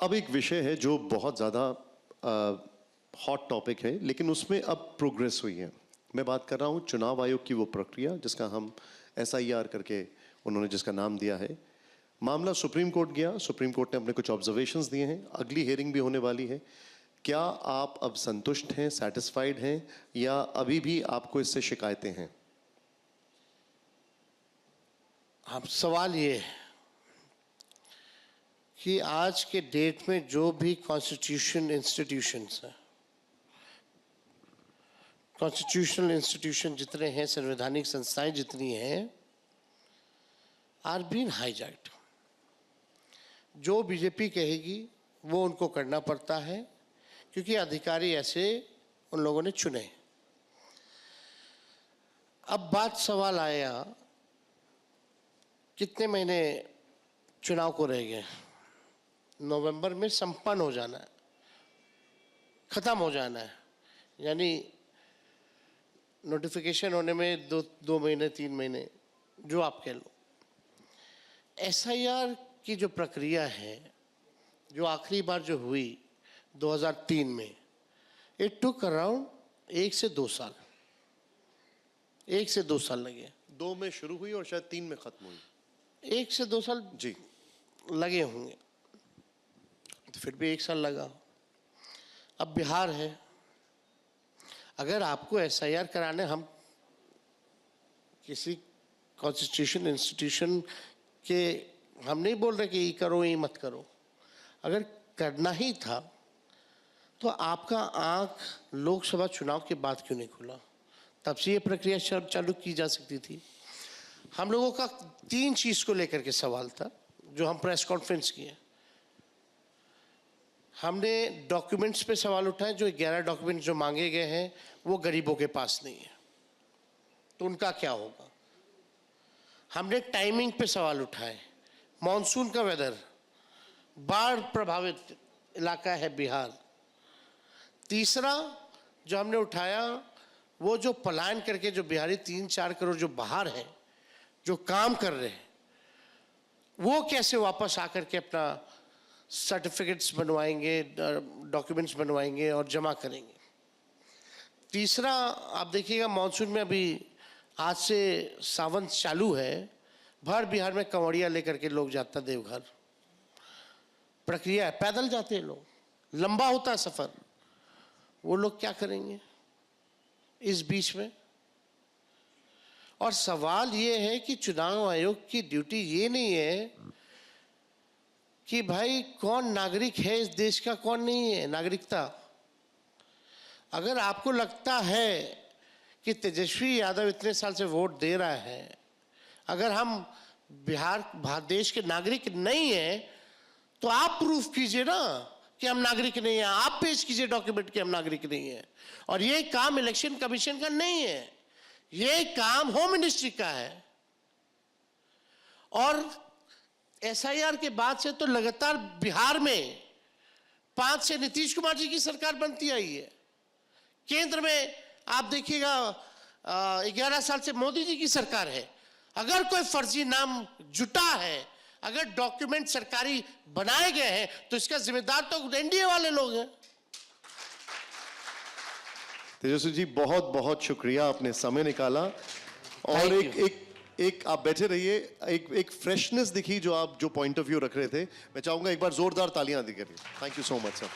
अब एक विषय है जो बहुत ज़्यादा हॉट टॉपिक है, लेकिन उसमें अब प्रोग्रेस हुई है। मैं बात कर रहा हूँ चुनाव आयोग की वो प्रक्रिया जिसका हम SIR करके उन्होंने जिसका नाम दिया है। मामला सुप्रीम कोर्ट गया, सुप्रीम कोर्ट ने अपने कुछ ऑब्जर्वेशंस दिए हैं, अगली हियरिंग भी होने वाली है। क्या आप अब संतुष्ट हैं, सेटिस्फाइड हैं, या अभी भी आपको इससे शिकायतें हैं? अब सवाल ये है कि आज के डेट में जो भी कॉन्स्टिट्यूशनल इंस्टीट्यूशन जितने हैं, संवैधानिक संस्थाएं जितनी हैं, आर बीन हाईजैक्ड। जो बीजेपी कहेगी वो उनको करना पड़ता है, क्योंकि अधिकारी ऐसे उन लोगों ने चुने। अब बात सवाल आया, कितने महीने चुनाव को रह गए? नवंबर में संपन्न हो जाना है, खत्म हो जाना है, यानी नोटिफिकेशन होने में दो महीने 3 महीने जो आप कह लो। SIR की जो प्रक्रिया है, जो आखिरी बार जो हुई 2003 में, इट टुक अराउंड 1 से 2 साल, 1 से 2 साल लगे। 2 में शुरू हुई और शायद 3 में खत्म हुई। 1 से 2 साल जी लगे होंगे, तो फिर भी 1 साल लगा। अब बिहार है, अगर आपको SIR कराने, हम किसी कॉन्स्टिट्यूशन इंस्टीट्यूशन के हम नहीं बोल रहे कि ये करो ये मत करो, अगर करना ही था तो आपका आंख लोकसभा चुनाव के बाद क्यों नहीं खुला? तब से ये प्रक्रिया चालू की जा सकती थी। हम लोगों का 3 चीज़ को लेकर के सवाल था जो हम प्रेस कॉन्फ्रेंस किए। हमने डॉक्यूमेंट्स पे सवाल उठाए, जो 11 डॉक्यूमेंट जो मांगे गए हैं वो गरीबों के पास नहीं है, तो उनका क्या होगा। हमने टाइमिंग पे सवाल उठाए, मॉनसून का वेदर, बाढ़ प्रभावित इलाका है बिहार। तीसरा जो हमने उठाया, वो जो पलायन करके जो बिहारी 3-4 करोड़ जो बाहर हैं, जो काम कर रहे हैं, वो कैसे वापस आकर के अपना सर्टिफिकेट्स बनवाएंगे, डॉक्यूमेंट्स बनवाएंगे और जमा करेंगे। तीसरा आप देखिएगा, मानसून में अभी आज से सावन चालू है, भर बिहार में कंवड़िया लेकर के लोग जाता देवघर। प्रक्रिया है, पैदल जाते हैं लोग, लंबा होता है सफर। वो लोग क्या करेंगे इस बीच में? और सवाल ये है कि चुनाव आयोग की ड्यूटी ये नहीं है कि भाई कौन नागरिक है इस देश का, कौन नहीं है, नागरिकता। अगर आपको लगता है कि तेजस्वी यादव इतने साल से वोट दे रहा है, अगर हम बिहार देश के नागरिक नहीं है, तो आप प्रूफ कीजिए ना कि हम नागरिक नहीं हैं। आप पेश कीजिए डॉक्यूमेंट कि हम नागरिक नहीं है। और ये काम इलेक्शन कमीशन का नहीं है, ये काम होम मिनिस्ट्री का है। और SIR के बाद से तो लगातार बिहार में 5 से नीतीश कुमार जी की सरकार बनती आई है। केंद्र में आप देखिएगा 11 साल से मोदी जी की सरकार है। अगर कोई फर्जी नाम जुटा है, अगर डॉक्यूमेंट सरकारी बनाए गए हैं, तो इसका जिम्मेदार तो NDA वाले लोग हैं। तेजस्वी जी, बहुत बहुत शुक्रिया, आपने समय निकाला। और एक आप बैठे रहिए, एक फ्रेशनेस दिखी जो आप जो पॉइंट ऑफ व्यू रख रहे थे। मैं चाहूंगा एक बार जोरदार तालियां दी करिए। Thank you so much sir.